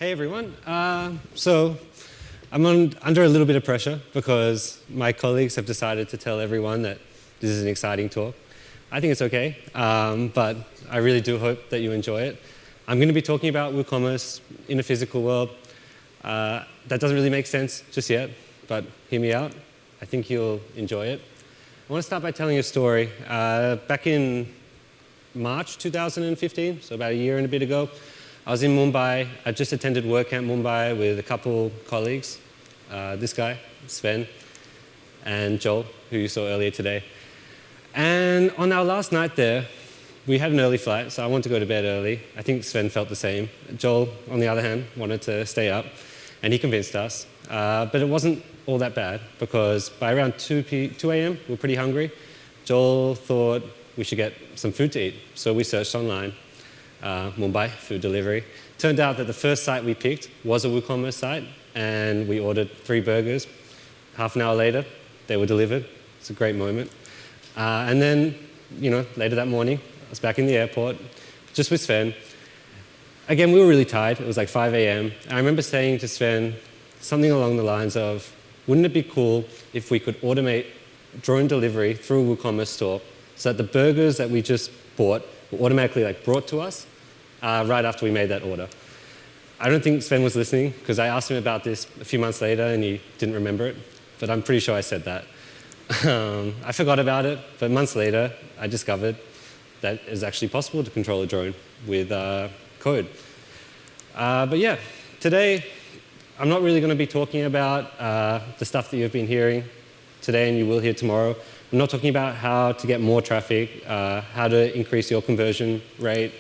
Hey everyone. So I'm under a little bit of pressure because my colleagues have decided to tell everyone that this is an exciting talk. I think it's okay, but I really do hope that you enjoy it. I'm going to be talking about WooCommerce in a physical world. That doesn't really make sense just yet, but hear me out. I think you'll enjoy it. I want to start by telling a story. Back in March 2015, so about a year and a bit ago, I was in Mumbai. I just attended WordCamp Mumbai with a couple colleagues. This guy, Sven, and Joel, who you saw earlier today. And on our last night there, we had an early flight, so I wanted to go to bed early. I think Sven felt the same. Joel, on the other hand, wanted to stay up, and he convinced us. But it wasn't all that bad, because by around 2 a.m., we were pretty hungry. Joel thought we should get some food to eat, so we searched online. Mumbai, food delivery. Turned out that the first site we picked was a WooCommerce site, and we ordered 3 burgers. Half an hour later, they were delivered. It's a great moment. And then, later that morning, I was back in the airport, just with Sven. Again, we were really tired. It was like 5 a.m. I remember saying to Sven something along the lines of, wouldn't it be cool if we could automate drone delivery through a WooCommerce store so that the burgers that we just bought were automatically brought to us right after we made that order. I don't think Sven was listening, because I asked him about this a few months later and he didn't remember it, but I'm pretty sure I said that. I forgot about it, but months later I discovered that it was actually possible to control a drone with code. But yeah, today I'm not really going to be talking about the stuff that you've been hearing today and you will hear tomorrow. I'm not talking about how to get more traffic, how to increase your conversion rate,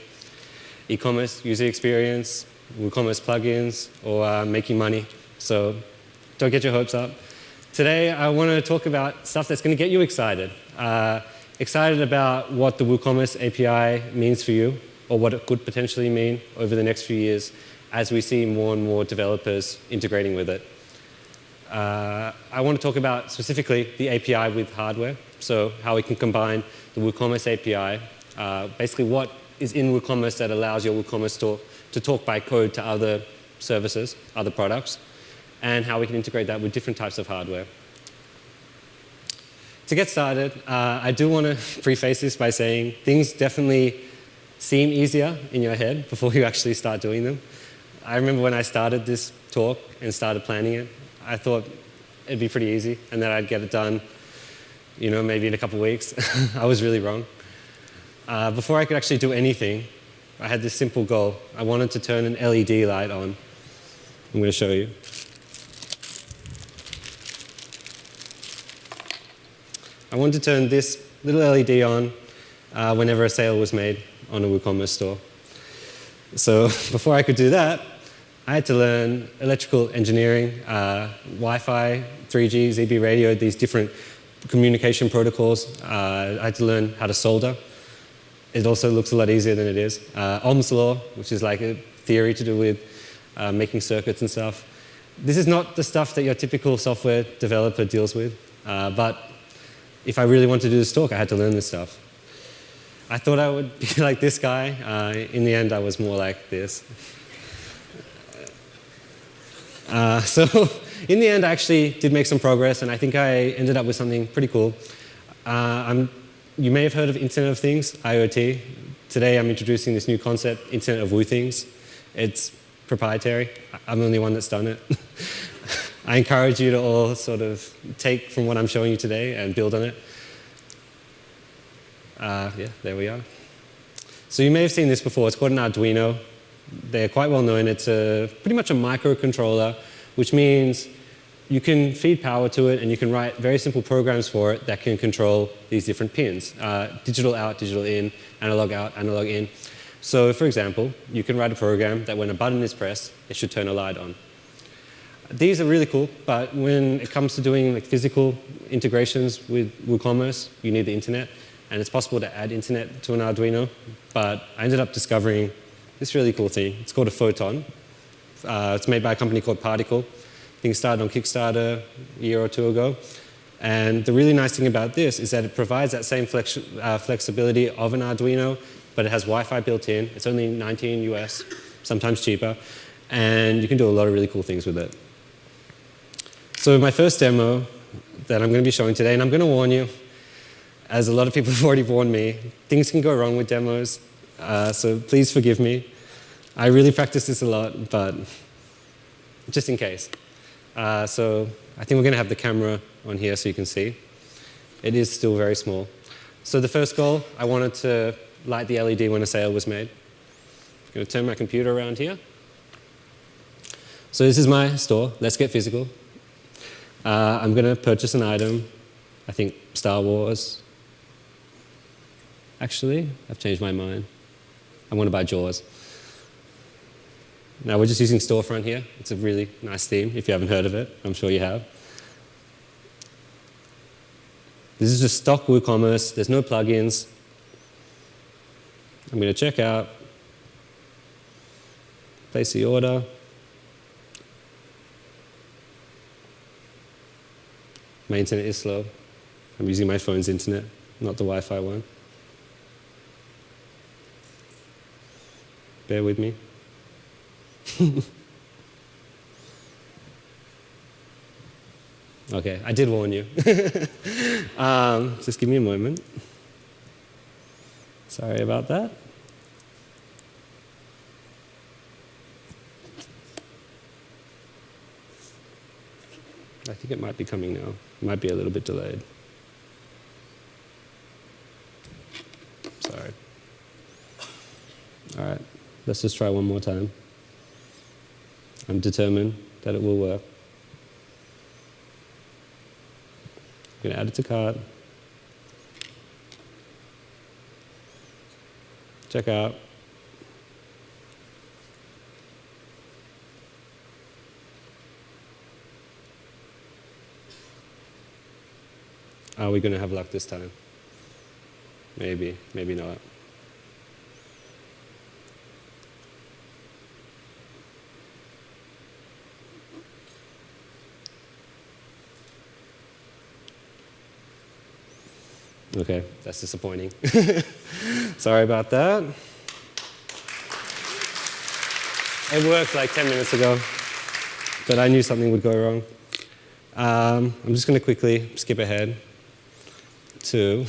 e-commerce user experience, WooCommerce plugins, or making money. So don't get your hopes up. Today I want to talk about stuff that's going to get you excited. Excited about what the WooCommerce API means for you, or what it could potentially mean over the next few years as we see more and more developers integrating with it. I want to talk about specifically the API with hardware, so how we can combine the WooCommerce API, basically what is in WooCommerce that allows your WooCommerce store to talk by code to other services, other products, and how we can integrate that with different types of hardware. To get started, I do want to preface this by saying things definitely seem easier in your head before you actually start doing them. I remember when I started this talk and started planning it, I thought it'd be pretty easy and that I'd get it done, maybe in a couple of weeks. I was really wrong. Before I could actually do anything, I had this simple goal. I wanted to turn an LED light on. I'm going to show you. I wanted to turn this little LED on whenever a sale was made on a WooCommerce store. So before I could do that, I had to learn electrical engineering, Wi-Fi, 3G, ZB radio, these different communication protocols. I had to learn how to solder. It also looks a lot easier than it is. Ohm's law, which is like a theory to do with making circuits and stuff. This is not the stuff that your typical software developer deals with, but if I really wanted to do this talk, I had to learn this stuff. I thought I would be like this guy. In the end, I was more like this. So in the end, I actually did make some progress, and I think I ended up with something pretty cool. You may have heard of Internet of Things, IoT. Today, I'm introducing this new concept, Internet of Woo Things. It's proprietary. I'm the only one that's done it. I encourage you to all sort of take from what I'm showing you today and build on it. Yeah, there we are. So you may have seen this before. It's called an Arduino. They're quite well known. It's pretty much a microcontroller, which means you can feed power to it and you can write very simple programs for it that can control these different pins. Digital out, digital in, analog out, analog in. So for example, you can write a program that when a button is pressed, it should turn a light on. These are really cool, but when it comes to doing physical integrations with WooCommerce, you need the internet. And it's possible to add internet to an Arduino, but I ended up discovering this really cool thing. It's called a photon. It's made by a company called Particle. I think it started on Kickstarter a year or two ago. And the really nice thing about this is that it provides that same flexibility of an Arduino, but it has Wi-Fi built in. It's only $19 US, sometimes cheaper. and you can do a lot of really cool things with it. So my first demo that I'm going to be showing today, and I'm going to warn you, as a lot of people have already warned me, things can go wrong with demos, so please forgive me. I really practice this a lot, but just in case. So I think we're going to have the camera on here so you can see. It is still very small. So the first goal, I wanted to light the LED when a sale was made. I'm going to turn my computer around here. So this is my store. Let's get physical. I'm going to purchase an item. I think Star Wars. Actually, I've changed my mind. I want to buy Jaws. Now we're just using Storefront here. It's a really nice theme. If you haven't heard of it, I'm sure you have. This is just stock WooCommerce. There's no plugins. I'm going to check out, place the order. My internet is slow. I'm using my phone's internet, not the Wi-Fi one. Bear with me. Okay, I did warn you. Just give me a moment. Sorry about that. I think it might be coming now. It might be a little bit delayed. Sorry. All right, let's just try one more time. I'm determined that it will work. I'm going to add it to cart. Check out. Are we going to have luck this time? Maybe, maybe not. Okay, that's disappointing. Sorry about that. It worked like 10 minutes ago, but I knew something would go wrong. I'm just going to quickly skip ahead to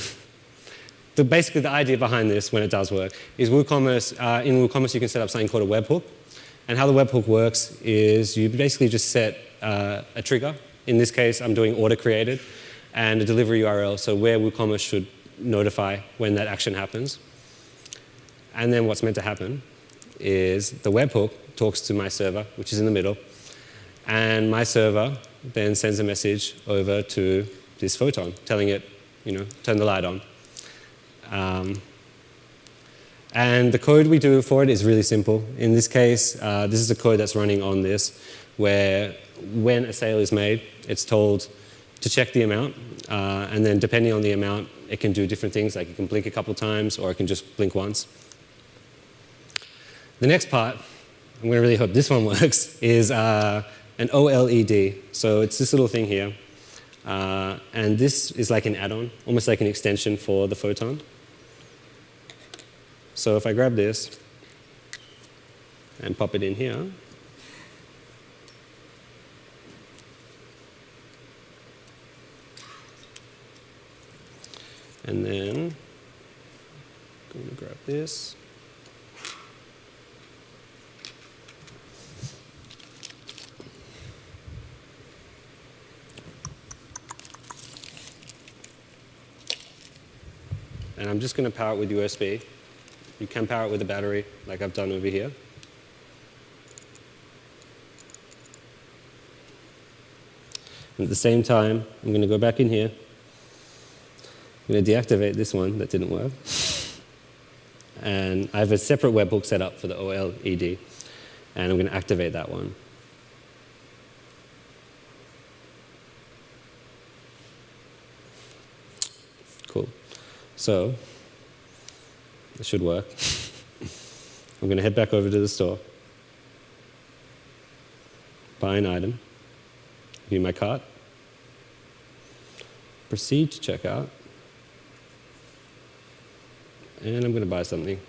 basically the idea behind this when it does work is WooCommerce. In WooCommerce, you can set up something called a webhook. And how the webhook works is you basically just set a trigger. In this case, I'm doing order created and a delivery URL, so where WooCommerce should notify when that action happens. And then what's meant to happen is the webhook talks to my server, which is in the middle, and my server then sends a message over to this photon, telling it, turn the light on. And the code we do for it is really simple. In this case, this is the code that's running on this, where when a sale is made, it's told to check the amount, and then depending on the amount, it can do different things, like it can blink a couple times, or it can just blink once. The next part, I'm going to really hope this one works, is an OLED. So it's this little thing here, and this is like an add-on, almost like an extension for the photon. So if I grab this and pop it in here, and then I'm going to grab this. And I'm just going to power it with USB. You can power it with a battery, like I've done over here. And at the same time, I'm going to go back in here. I'm going to deactivate this one that didn't work. And I have a separate webhook set up for the OLED. And I'm going to activate that one. Cool. So it should work. I'm going to head back over to the store, buy an item, view my cart, proceed to checkout, and I'm going to buy something.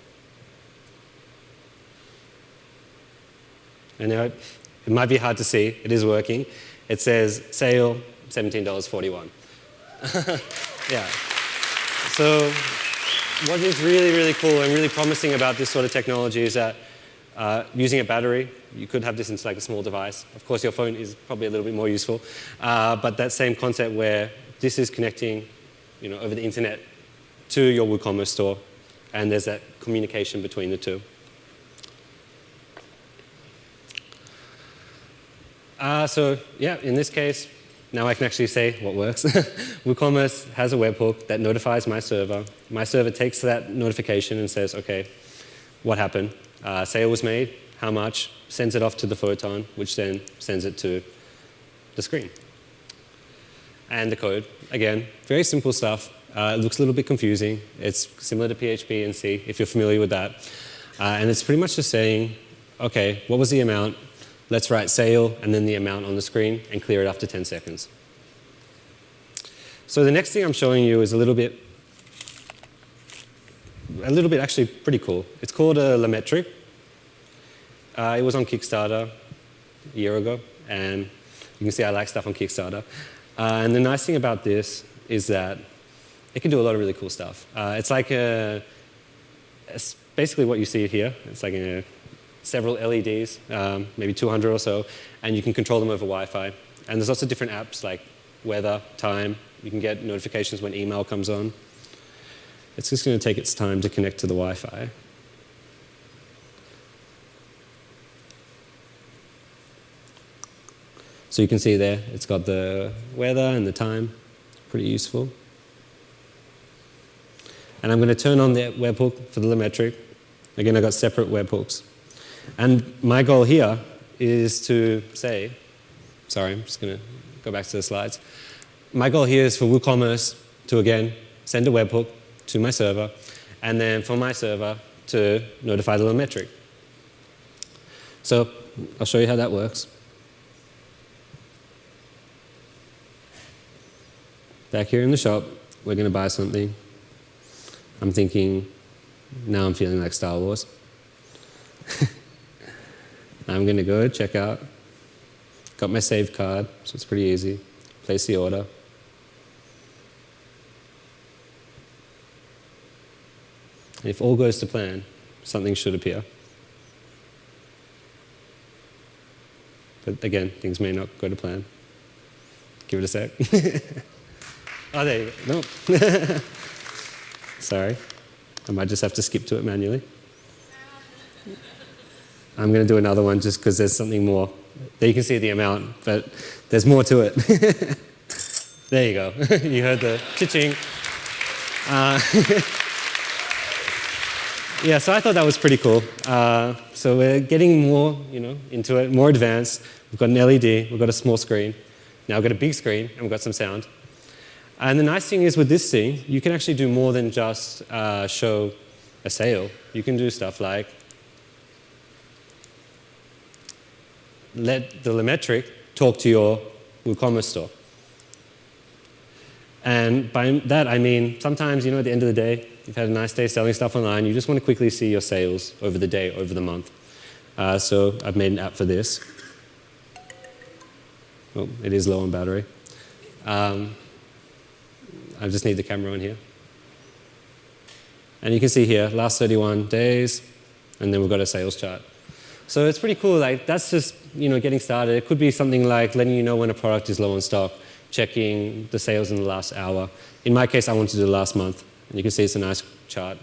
I know it might be hard to see. It is working. It says sale, $17.41. Yeah. So what is really, really cool and really promising about this sort of technology is that using a battery, you could have this in like a small device. Of course, your phone is probably a little bit more useful. But that same concept where this is connecting over the internet to your WooCommerce store, and there's that communication between the two. So yeah, in this case, now I can actually say what works. WooCommerce has a webhook that notifies my server. My server takes that notification and says, OK, what happened? Sale was made, how much? Sends it off to the photon, which then sends it to the screen. And the code, again, very simple stuff. It looks a little bit confusing. It's similar to PHP and C, if you're familiar with that. And it's pretty much just saying, OK, what was the amount? Let's write sale and then the amount on the screen and clear it after 10 seconds. So the next thing I'm showing you is a little bit actually pretty cool. It's called a Lametric. It was on Kickstarter a year ago, and you can see I like stuff on Kickstarter. And the nice thing about this is that it can do a lot of really cool stuff. It's like it's basically what you see here. It's like several LEDs, maybe 200 or so, and you can control them over Wi-Fi. And there's lots of different apps like weather, time. You can get notifications when email comes on. It's just going to take its time to connect to the Wi-Fi. So you can see there, it's got the weather and the time. Pretty useful. And I'm going to turn on the webhook for the Lametric. Again, I've got separate webhooks. And my goal here is to say, sorry, I'm just going to go back to the slides. My goal here is for WooCommerce to, again, send a webhook to my server, and then for my server to notify the Lametric. So I'll show you how that works. Back here in the shop, we're going to buy something. I'm thinking, now I'm feeling like Star Wars. I'm going to go check out. Got my save card, so it's pretty easy. Place the order. And if all goes to plan, something should appear. But again, things may not go to plan. Give it a sec. Oh, there you go. Nope. Sorry. I might just have to skip to it manually. I'm going to do another one just because there's something more. There you can see the amount, but there's more to it. There you go. You heard the cha-ching. Yeah, so I thought that was pretty cool. So we're getting more, into it, more advanced. We've got an LED, we've got a small screen. Now we've got a big screen, and we've got some sound. And the nice thing is with this thing, you can actually do more than just show a sale. You can do stuff like let the Lametric talk to your WooCommerce store. And by that, I mean sometimes, at the end of the day, you've had a nice day selling stuff online. You just want to quickly see your sales over the day, over the month. So I've made an app for this. Oh, it is low on battery. I just need the camera on here. And you can see here, last 31 days, and then we've got a sales chart. So it's pretty cool. Like that's just getting started. It could be something like letting you know when a product is low on stock, checking the sales in the last hour. In my case, I want to do the last month. And you can see it's a nice chart.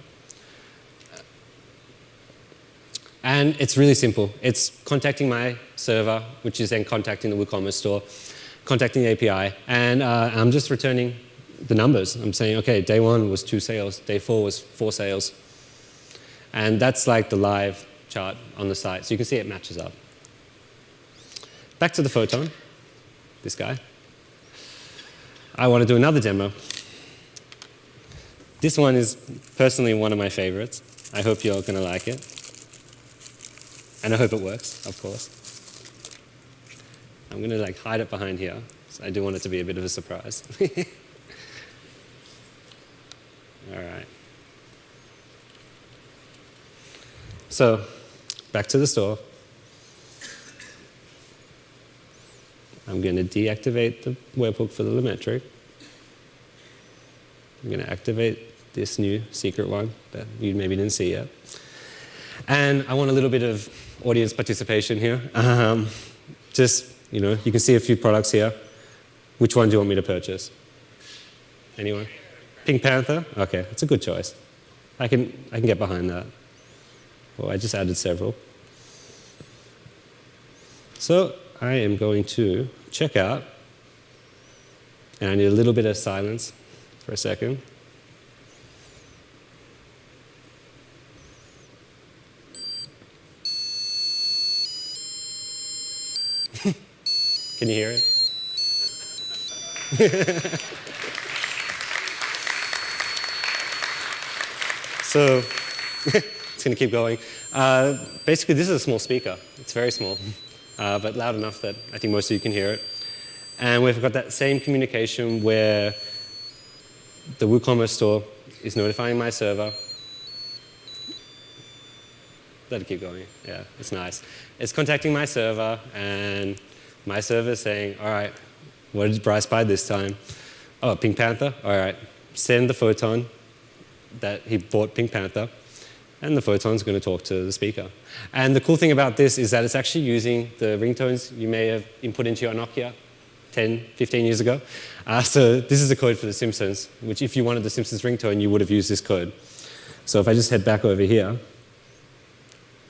And it's really simple. It's contacting my server, which is then contacting the WooCommerce store, contacting the API, and I'm just returning the numbers. I'm saying, okay, day 1 was 2 sales, day 4 was 4 sales. And that's like the live chart on the site. So you can see it matches up. Back to the photon, this guy. I want to do another demo. This one is personally one of my favorites. I hope you're going to like it. And I hope it works, of course. I'm going to hide it behind here. So I do want it to be a bit of a surprise. All right. So back to the store. I'm going to deactivate the webhook for the Lametric. I'm going to activate this new secret one that you maybe didn't see yet. And I want a little bit of audience participation here. Just, you can see a few products here. Which one do you want me to purchase? Anyone? Pink Panther? Okay, that's a good choice. I can get behind that. Well, I just added several. So I am going to check out, and I need a little bit of silence for a second. Can you hear it? So it's going to keep going. Basically, this is a small speaker. It's very small, but loud enough that I think most of you can hear it. And we've got that same communication where the WooCommerce store is notifying my server. Let it keep going. Yeah, it's nice. It's contacting my server, and my server is saying, all right, what did Bryce buy this time? Oh, Pink Panther? All right, send the photon that he bought Pink Panther, and the photon's going to talk to the speaker. And the cool thing about this is that it's actually using the ringtones you may have input into your Nokia 10, 15 years ago. So this is the code for The Simpsons, which if you wanted the Simpsons ringtone, you would have used this code. So if I just head back over here,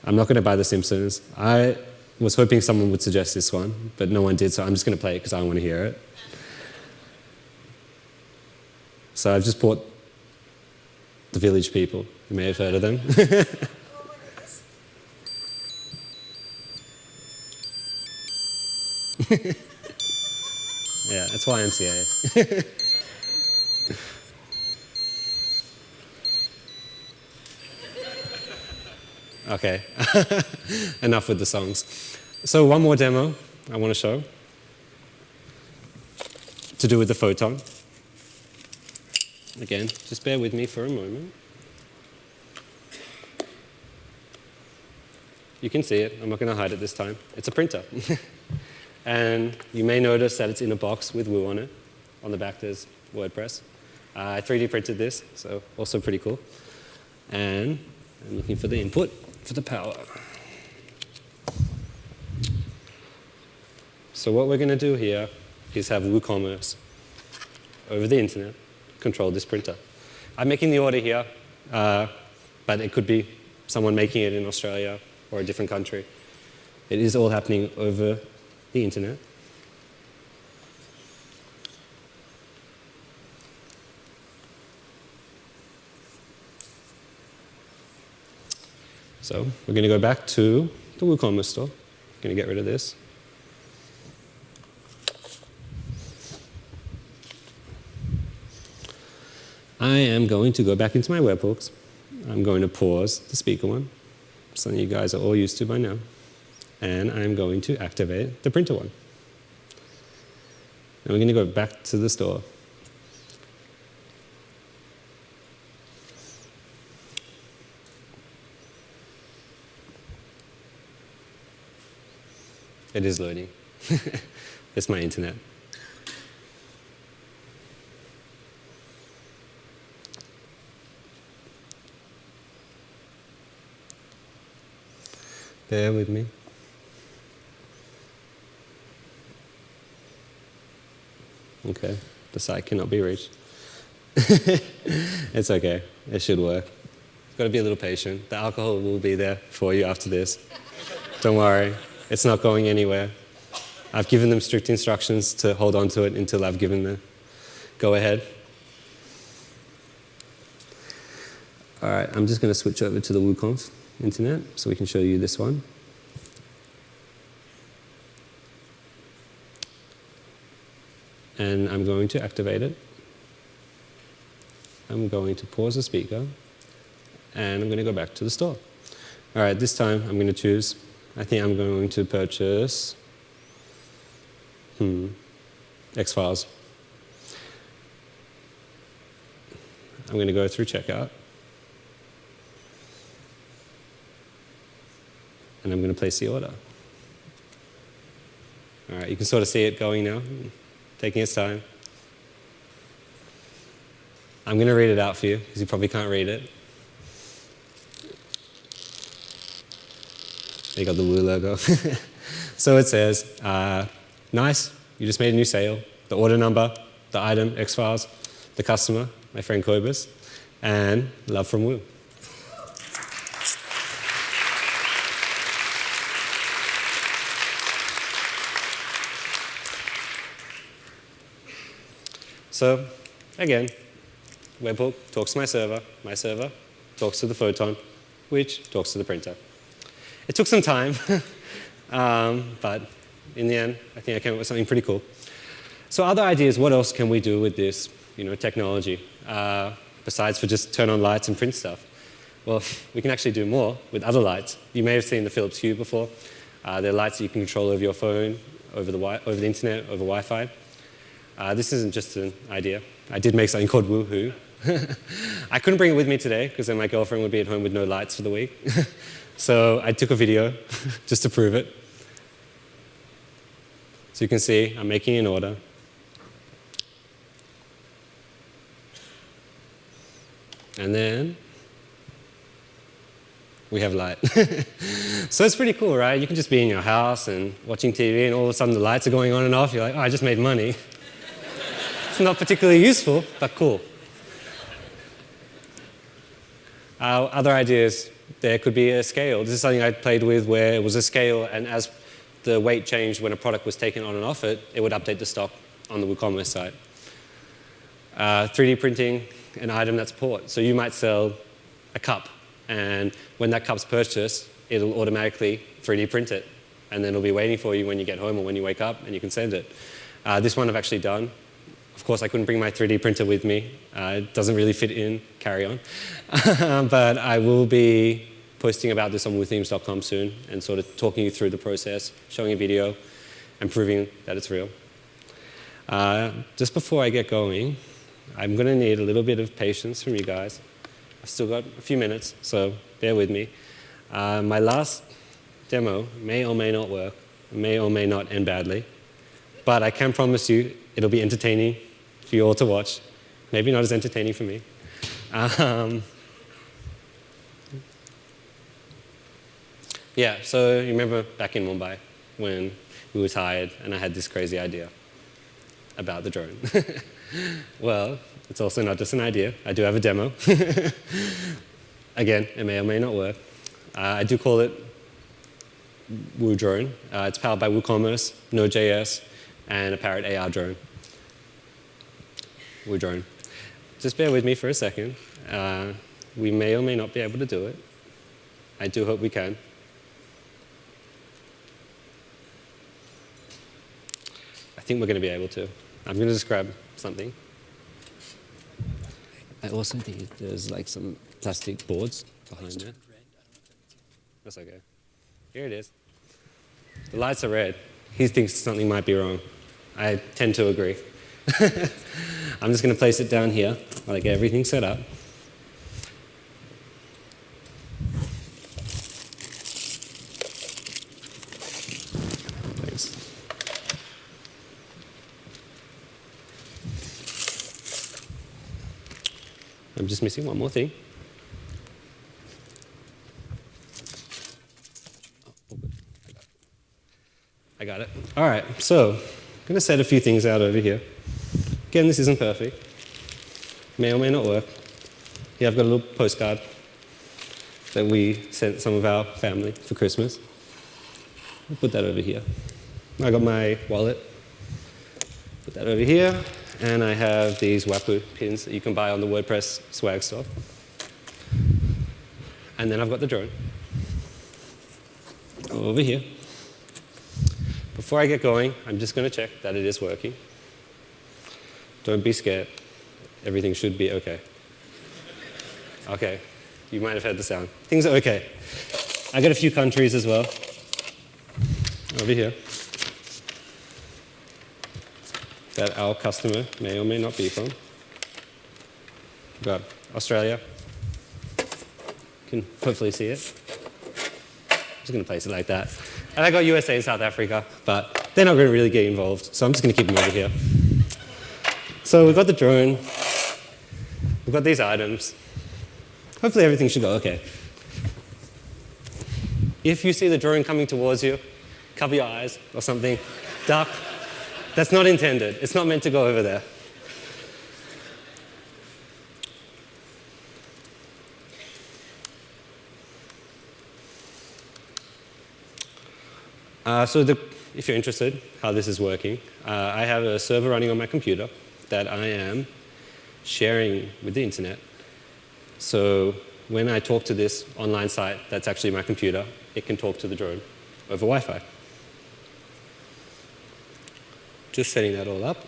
I'm not going to buy The Simpsons. I was hoping someone would suggest this one, but no one did, so I'm just going to play it because I want to hear it. So I've just bought The Village People. You may have heard of them. Yeah, it's YMCA. Okay, enough with the songs. So one more demo I want to show to do with the photon. Again, just bear with me for a moment. You can see it. I'm not going to hide it this time. It's a printer. And you may notice that it's in a box with Woo on it. On the back there's WordPress. I 3D printed this, so also pretty cool. And I'm looking for the input for the power. So what we're going to do here is have WooCommerce over the internet control this printer. I'm making the order here, but it could be someone making it in Australia or a different country. It is all happening over the internet. So we're going to go back to the WooCommerce store. I'm going to get rid of this. I am going to go back into my webhooks. I'm going to pause the speaker one, something you guys are all used to by now. And I'm going to activate the printer one. And we're going to go back to the store. It is loading. It's my internet. Bear with me. Okay, the site cannot be reached. It's okay, it should work. You've got to be a little patient. The alcohol will be there for you after this. Don't worry, it's not going anywhere. I've given them strict instructions to hold on to it until I've given the go ahead. All right, I'm just going to switch over to the WooConf internet so we can show you this one. And I'm going to activate it. I'm going to pause the speaker, and I'm going to go back to the store. All right, this time I'm going to choose, I think I'm going to purchase X-Files. I'm going to go through checkout. And I'm going to place the order. All right, you can sort of see it going now, taking its time. I'm going to read it out for you, because you probably can't read it. There you got the Woo logo. So it says, nice, you just made a new sale. The order number, the item, X files, the customer, my friend Cobus, and love from Woo. So again, webhook talks to my server talks to the photon, which talks to the printer. It took some time, but in the end, I think I came up with something pretty cool. So other ideas, what else can we do with this technology, besides for just turn on lights and print stuff? Well, we can actually do more with other lights. You may have seen the Philips Hue before. They're lights that you can control over your phone, over the internet, over Wi-Fi. This isn't just an idea. I did make something called Woohoo. I couldn't bring it with me today, because then my girlfriend would be at home with no lights for the week. So I took a video just to prove it. So you can see I'm making an order. And then we have light. So it's pretty cool, right? You can just be in your house and watching TV, and all of a sudden the lights are going on and off. You're like, oh, I just made money. It's not particularly useful, but cool. Other ideas, there could be a scale. This is something I played with where it was a scale, and as the weight changed when a product was taken on and off it, it would update the stock on the WooCommerce site. 3D printing an item that's port. So you might sell a cup, and when that cup's purchased, it'll automatically 3D print it, and then it'll be waiting for you when you get home or when you wake up, and you can send it. This one I've actually done. Of course, I couldn't bring my 3D printer with me. It doesn't really fit in, carry on. But I will be posting about this on WooThemes.com soon and sort of talking you through the process, showing a video, and proving that it's real. Just before I get going, I'm going to need a little bit of patience from you guys. I've still got a few minutes, so bear with me. My last demo may or may not work, may or may not end badly, but I can promise you it'll be entertaining for you all to watch. Maybe not as entertaining for me. Yeah, so you remember back in Mumbai when we were tired and I had this crazy idea about the drone. Well, it's also not just an idea. I do have a demo. Again, it may or may not work. I do call it Woo Drone. It's powered by WooCommerce, Node.js, and a Parrot AR drone. Woo Drone. Just bear with me for a second. We may or may not be able to do it. I do hope we can. I think we're going to be able to. I'm going to just grab something. I also think there's like some plastic boards behind there. That's okay. Here it is. The lights are red. He thinks something might be wrong. I tend to agree. I'm just going to place it down here while I get everything set up. Thanks. I'm just missing one more thing. I got it. All right, so I'm going to set a few things out over here. Again, this isn't perfect. May or may not work. Here I've got a little postcard that we sent some of our family for Christmas. I'll put that over here. I got my wallet. Put that over here. And I have these Wapoo pins that you can buy on the WordPress swag store. And then I've got the drone over here. Before I get going, I'm just going to check that it is working. Don't be scared. Everything should be okay. Okay, you might have heard the sound. Things are okay. I got a few countries as well. Over here. That our customer may or may not be from. We've got Australia. You can hopefully see it. I'm just going to place it like that. And I got USA and South Africa, but they're not going to really get involved, so I'm just going to keep them over here. So we've got the drone. We've got these items. Hopefully everything should go okay. If you see the drone coming towards you, cover your eyes or something, duck. That's not intended. It's not meant to go over there. If you're interested how this is working, I have a server running on my computer that I am sharing with the internet. So when I talk to this online site that's actually my computer, it can talk to the drone over Wi-Fi. Just setting that all up.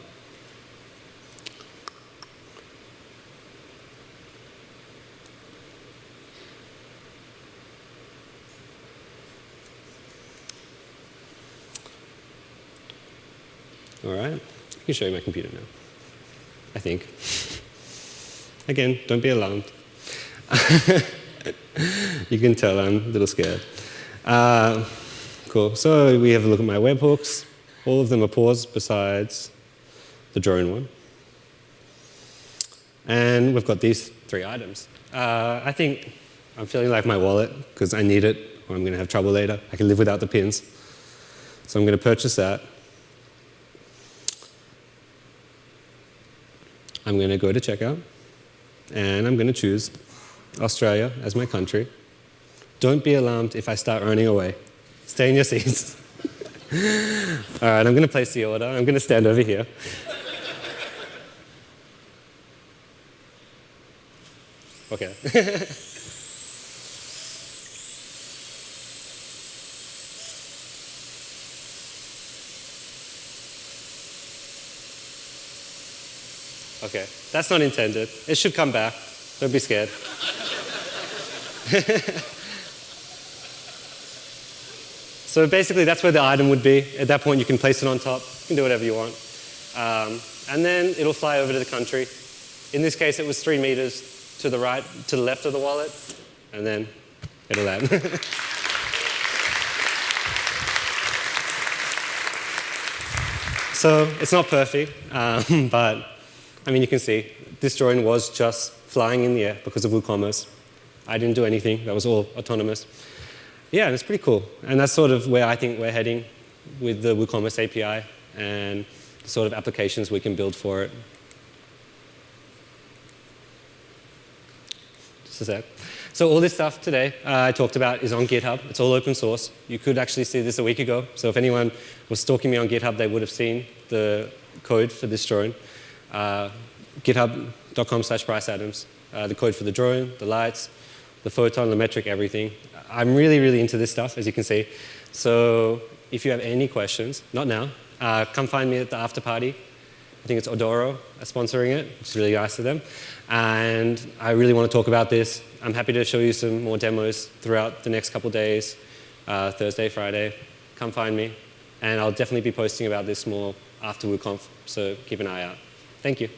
All right, I can show you my computer now, I think. Again, don't be alarmed. You can tell I'm a little scared. Cool, so we have a look at my webhooks. All of them are paused besides the drone one. And we've got these 3 items. I think I'm feeling like my wallet because I need it or I'm going to have trouble later. I can live without the pins. So I'm going to purchase that. I'm going to go to checkout, and I'm going to choose Australia as my country. Don't be alarmed if I start running away. Stay in your seats. All right, I'm going to place the order. I'm going to stand over here. Okay. Okay, that's not intended. It should come back. Don't be scared. So basically, that's where the item would be. At that point, you can place it on top. You can do whatever you want. And then it'll fly over to the country. In this case, it was 3 meters to the right, to the left of the wallet, and then it'll land. So it's not perfect, but I mean, you can see this drone was just flying in the air because of WooCommerce. I didn't do anything. That was all autonomous. Yeah, and it's pretty cool. And that's sort of where I think we're heading with the WooCommerce API and the sort of applications we can build for it. Just a sec. So all this stuff today I talked about is on GitHub. It's all open source. You could actually see this a week ago. So if anyone was stalking me on GitHub, they would have seen the code for this drone. GitHub.com/Bryce Adams. The code for the drone, the lights, the photon, Lametric, everything. I'm really, really into this stuff, as you can see. So if you have any questions, not now, come find me at the after party. I think it's Odoro sponsoring it, which is really nice of them. And I really want to talk about this. I'm happy to show you some more demos throughout the next couple days, Thursday, Friday. Come find me. And I'll definitely be posting about this more after WooConf, so keep an eye out. Thank you.